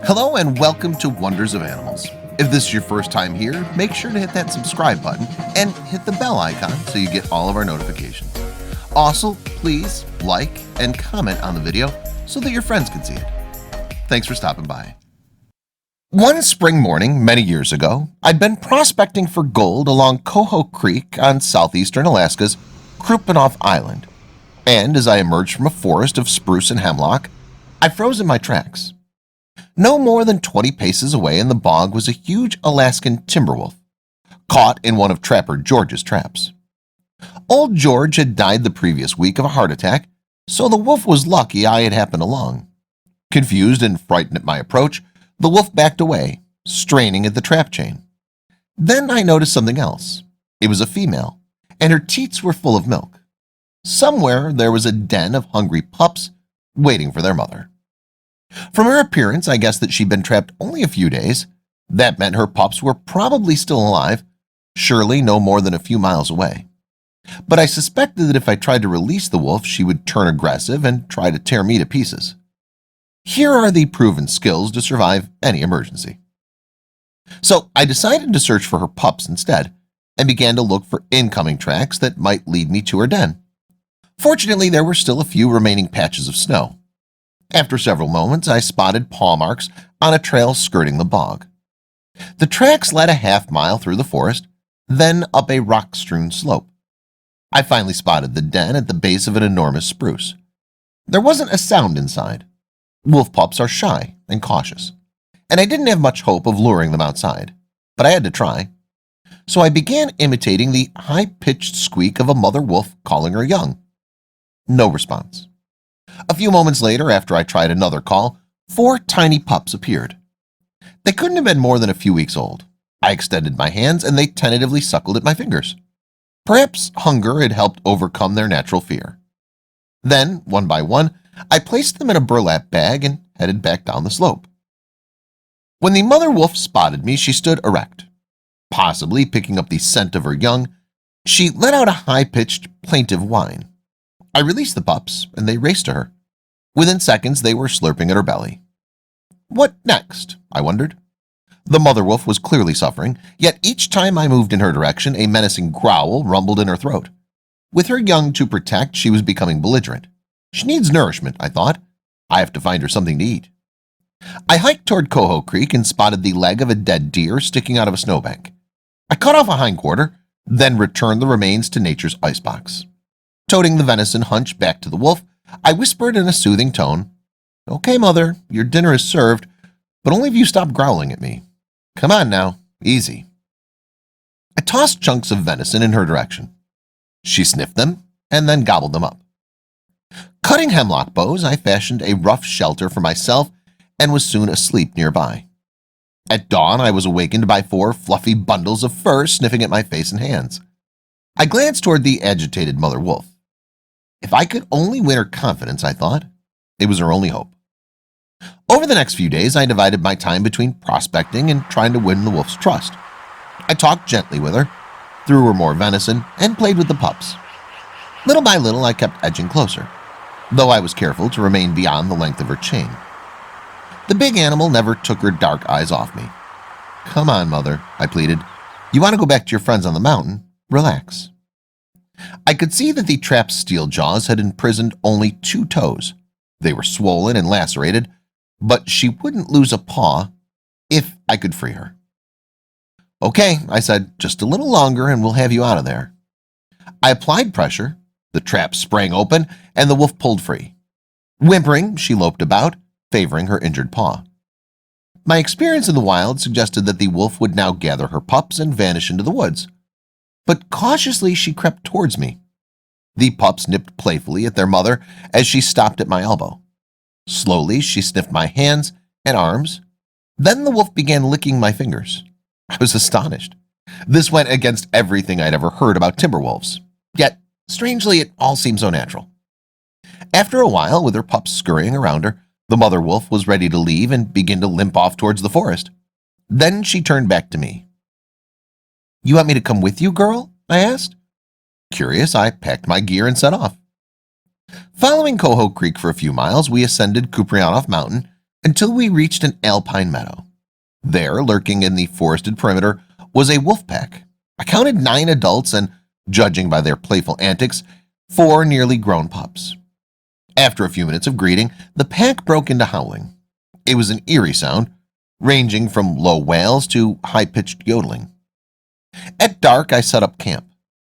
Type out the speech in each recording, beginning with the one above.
Hello and welcome to Wonders of Animals. If this is your first time here, make sure to hit that subscribe button and hit the bell icon so you get all of our notifications. Also, please like and comment on the video so that your friends can see it. Thanks for stopping by. One spring morning many years ago, I'd been prospecting for gold along Coho Creek on southeastern Alaska's Krupinoff Island, and as I emerged from a forest of spruce and hemlock, I froze in my tracks. No more than 20 paces away in the bog was a huge Alaskan timber wolf, caught in one of Trapper George's traps. Old George had died the previous week of a heart attack, so the wolf was lucky I had happened along. Confused and frightened at my approach, the wolf backed away, straining at the trap chain. Then I noticed something else. It was a female, and her teats were full of milk. Somewhere there was a den of hungry pups waiting for their mother. From her appearance, I guessed that she'd been trapped only a few days. That meant her pups were probably still alive, surely no more than a few miles away. But I suspected that if I tried to release the wolf, she would turn aggressive and try to tear me to pieces. Here are the proven skills to survive any emergency. So I decided to search for her pups instead and began to look for incoming tracks that might lead me to her den. Fortunately, there were still a few remaining patches of snow. After several moments, I spotted paw marks on a trail skirting the bog. The tracks led a half-mile through the forest, then up a rock-strewn slope. I finally spotted the den at the base of an enormous spruce. There wasn't a sound inside. Wolf pups are shy and cautious, and I didn't have much hope of luring them outside, but I had to try. So I began imitating the high-pitched squeak of a mother wolf calling her young. No response. A few moments later, after I tried another call, 4 tiny pups appeared. They couldn't have been more than a few weeks old. I extended my hands and they tentatively suckled at my fingers. Perhaps hunger had helped overcome their natural fear. Then, one by one, I placed them in a burlap bag and headed back down the slope. When the mother wolf spotted me, she stood erect. Possibly picking up the scent of her young, she let out a high-pitched, plaintive whine. I released the pups, and they raced to her. Within seconds, they were slurping at her belly. What next? I wondered. The mother wolf was clearly suffering, yet each time I moved in her direction, a menacing growl rumbled in her throat. With her young to protect, she was becoming belligerent. She needs nourishment, I thought. I have to find her something to eat. I hiked toward Coho Creek and spotted the leg of a dead deer sticking out of a snowbank. I cut off a hindquarter, then returned the remains to nature's icebox. Toting the venison hunch back to the wolf, I whispered in a soothing tone, "Okay, mother, your dinner is served, but only if you stop growling at me. Come on now, easy." I tossed chunks of venison in her direction. She sniffed them and then gobbled them up. Cutting hemlock boughs, I fashioned a rough shelter for myself and was soon asleep nearby. At dawn, I was awakened by 4 fluffy bundles of fur sniffing at my face and hands. I glanced toward the agitated mother wolf. If I could only win her confidence, I thought. It was her only hope. Over the next few days, I divided my time between prospecting and trying to win the wolf's trust. I talked gently with her, threw her more venison, and played with the pups. Little by little, I kept edging closer, though I was careful to remain beyond the length of her chain. The big animal never took her dark eyes off me. "Come on, mother," I pleaded. "You want to go back to your friends on the mountain? Relax." I could see that the trap's steel jaws had imprisoned only 2 toes. They were swollen and lacerated, but she wouldn't lose a paw if I could free her. "Okay," I said, "just a little longer and we'll have you out of there." I applied pressure, the trap sprang open, and the wolf pulled free. Whimpering, she loped about, favoring her injured paw. My experience in the wild suggested that the wolf would now gather her pups and vanish into the woods. But cautiously she crept towards me. The pups nipped playfully at their mother as she stopped at my elbow. Slowly she sniffed my hands and arms. Then the wolf began licking my fingers. I was astonished. This went against everything I'd ever heard about timber wolves. Yet, strangely, it all seemed so natural. After a while, with her pups scurrying around her, the mother wolf was ready to leave and begin to limp off towards the forest. Then she turned back to me. "You want me to come with you, girl?" I asked. Curious, I packed my gear and set off. Following Coho Creek for a few miles, we ascended Kuprianof Mountain until we reached an alpine meadow. There, lurking in the forested perimeter, was a wolf pack. I counted 9 adults and, judging by their playful antics, 4 nearly grown pups. After a few minutes of greeting, the pack broke into howling. It was an eerie sound, ranging from low wails to high-pitched yodeling. At dark, I set up camp.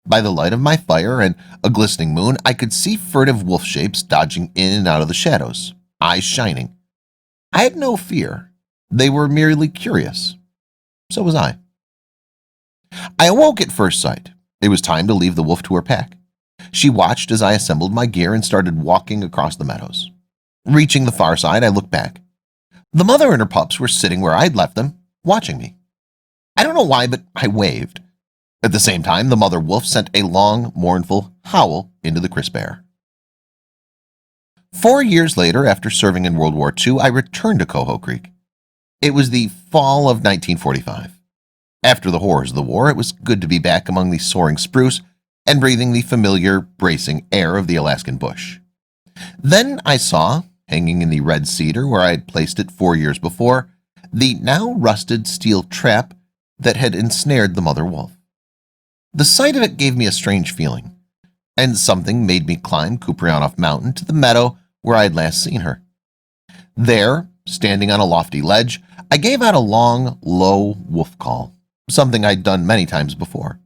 By the light of my fire and a glistening moon, I could see furtive wolf shapes dodging in and out of the shadows, eyes shining. I had no fear. They were merely curious. So was I. I awoke at first sight. It was time to leave the wolf to her pack. She watched as I assembled my gear and started walking across the meadows. Reaching the far side, I looked back. The mother and her pups were sitting where I'd left them, watching me. I don't know why, but I waved. At the same time, the mother wolf sent a long, mournful howl into the crisp air. 4 years later, after serving in World War II, I returned to Coho Creek. It was the fall of 1945. After the horrors of the war, it was good to be back among the soaring spruce and breathing the familiar, bracing air of the Alaskan bush. Then I saw, hanging in the red cedar where I had placed it 4 years before, the now rusted steel trap that had ensnared the mother wolf. The sight of it gave me a strange feeling, and something made me climb Kuprianof Mountain to the meadow where I had last seen her. There, standing on a lofty ledge, I gave out a long, low wolf call, something I'd done many times before.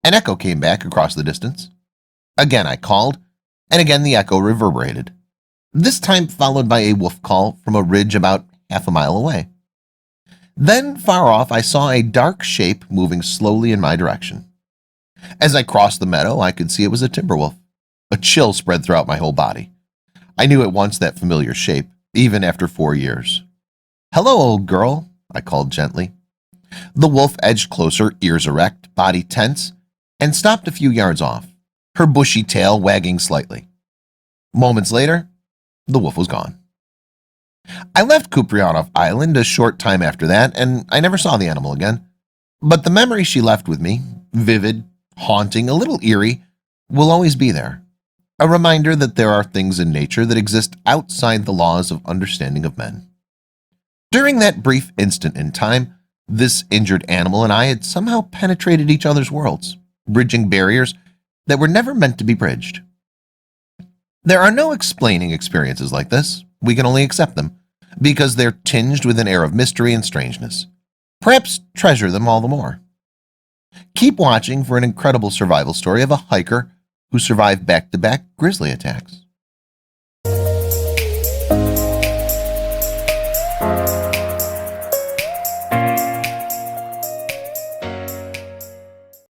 An echo came back across the distance. Again I called, and again the echo reverberated, this time followed by a wolf call from a ridge about half a mile away. Then, far off, I saw a dark shape moving slowly in my direction. As I crossed the meadow, I could see it was a timber wolf. A chill spread throughout my whole body. I knew at once that familiar shape, even after 4 years. "Hello, old girl," I called gently. The wolf edged closer, ears erect, body tense, and stopped a few yards off, her bushy tail wagging slightly. Moments later, the wolf was gone. I left Kuprianof Island a short time after that, and I never saw the animal again. But the memory she left with me, vivid, haunting, a little eerie, will always be there. A reminder that there are things in nature that exist outside the laws of understanding of men. During that brief instant in time, this injured animal and I had somehow penetrated each other's worlds, bridging barriers that were never meant to be bridged. There are no explaining experiences like this. We can only accept them, because they're tinged with an air of mystery and strangeness. Perhaps treasure them all the more. Keep watching for an incredible survival story of a hiker who survived back-to-back grizzly attacks.